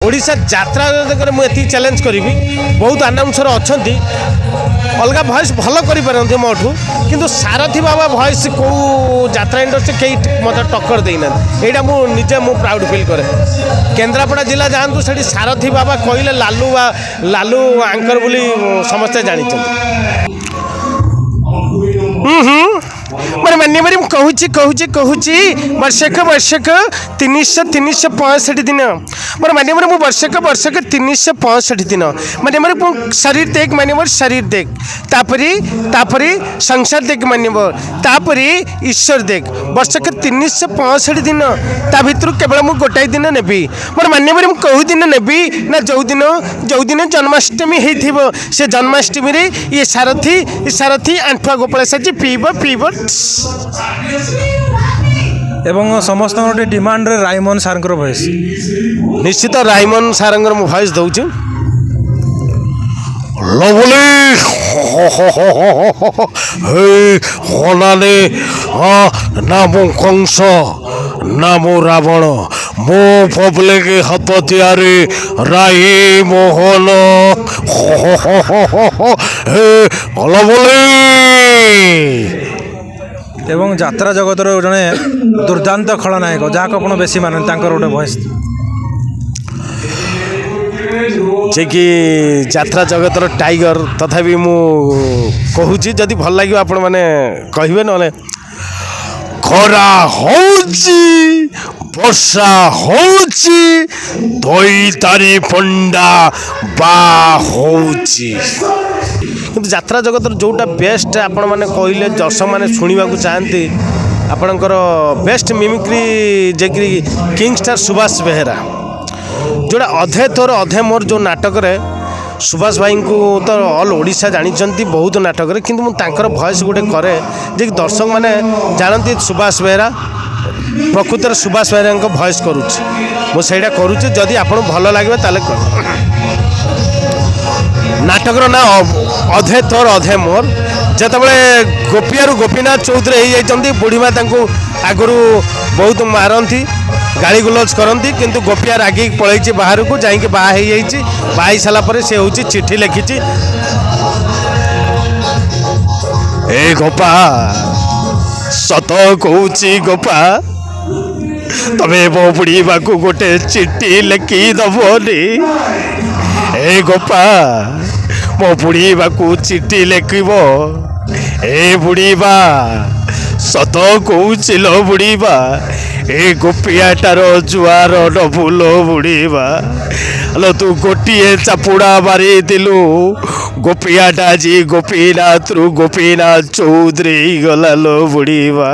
ओडिशा यात्रा मुझे चैलेंज करी बहुत अनाउंसर अच्छा अलग भॉइस भल कर मोठू किंतु सारथी बाबा भॉइस कौ यात्रा इंडस्ट्री कई मत टक्कर देना यहाँ मुझे प्राउड फिल करे केन्द्रापड़ा जिला जातु से सारथी बाबा कहले लालू लालू आंकर बोली समस्ते जानते मोर मान्य बारी कहूँ वर्षक 365 दिन मोर मान्य बारी वर्षक 365 दिन मान्य बारी शरीर देख मान्य बारी शरीर देख तापरी संसार देख मान्य तापरी ईश्वर देख वर्षक 365 दिन ता भर केवल मुझे गोटाए दिन नेबी मोर मान्य बारी कहूँ दिन नेबी ना जो दिन जन्माष्टमी हो से जन्माष्टमी रे ये सारथी आंठुआ गोपाल साजी पीब एवं समस्त गोटे डिमांड रे रायमन सार भॉइस निश्चित रायमन सार मो भॉइस दौच लवली हनाने नामो कंस नामो रावण मो पब्लिक हाथ तैयारी राई मोहन लवली एवं यात्रा जगतर जड़े दुर्दांत खलनायक जहाँ को बेसी मानते गोटे भॉइस जे कि यात्रा जगतर टाइगर तथापि मु कहूँ जदि भल लगे आपण मैंने कहे ना खरा होची वर्षा होची दई तारी पंडा बा होची किंतु यात्रा जगतर जोटा बेस्ट आपण मैंने कहले दर्शक मैंने शुणा चाहती आपणकर बेस्ट मिमिक्री जे किंग स्टार सुभाष बेहेरा जोड़ा अधे तोर अधे मोर जो नाटक रे सुभाष भाई को तो ऑल ओडिशा जानते बहुत नाटक रे किंतु मुझे भॉइस गोटे करे जे दर्शक मैंने जानती सुभाष बेहेरा प्रकृत सुभाष बेहेरा भॉइस करुच्ची मुझे करुच्ची जदि आपको भल लगे ताले नाटकर ना अधे तोर अधे मोर जितेबाला गोपियारू गोपीनाथ चौधरी हो जाती बुढ़ीमा आगु बहुत मारती गाड़ी गुलज करती किंतु गोपिया रागी पलैची बाहर को जाकि बाहा सारापर से हूँ चिट्ठी लिखी ए गोपा सत कहूँ गोपा तमे मो बुढ़ीमा को गोटे चिट्ठी लिखी दबनी ए गोपा मो बुढ़ीमा को चिट्ठी लिखब ए बुढ़ीमा सत कहूँ लो बुढ़ीमा ए गोपियाटार जुआर नबुल बुढ़ीमा लो तू गोटे चापुड़ा मारी दिलु गोपियाटा जी गोपीनाथ रु गोपीनाथ चौधरी गला लो बुढ़ीमा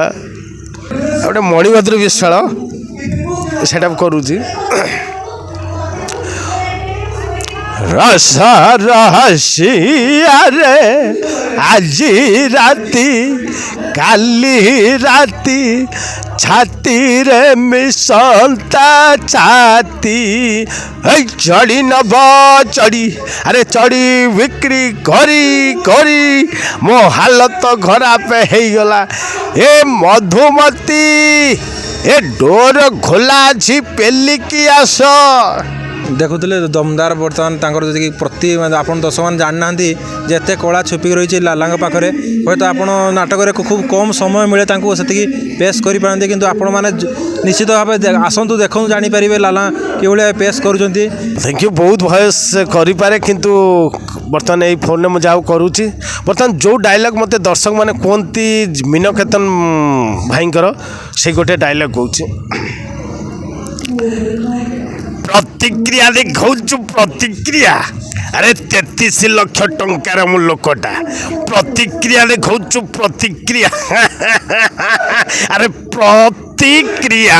गोटे मणिभद्र विशाल सेटा करुची रसा रहसिया रे आजी राती काली राती छाती रे मिसलता छाती चढ़ी नब चढ़ी अरे चढ़ी बिक्री करी करी मो हालत खराब हो गला ए मधुमती ए डोर खोला छी पेलिकी आस देखुले दमदार बर्तमान जी प्रति आप दर्शक मैंने जानना जिते कला छुपिक रही लाला पाखे हे तो आप नाटक खूब कम समय मिले से पेश करें कि आपण मैंने निश्चित भाव आसतु देखूँ जानीपर लाला कि पेश कर थैंक यू बहुत भयस करें किंतु बर्तमान यही फोन में मुझे करुच्ची बर्तमान जो डायलॉग मत दर्शक मैंने कहती मीनकेतन भाईंकर से गोटे डायलॉग कहूँ प्रतिक्रिया देखु प्रतिक्रिया अरे 33 लाख टंकार मु लोकटा प्रतिक्रिया देखु प्रतिक्रिया अरे प्रतिक्रिया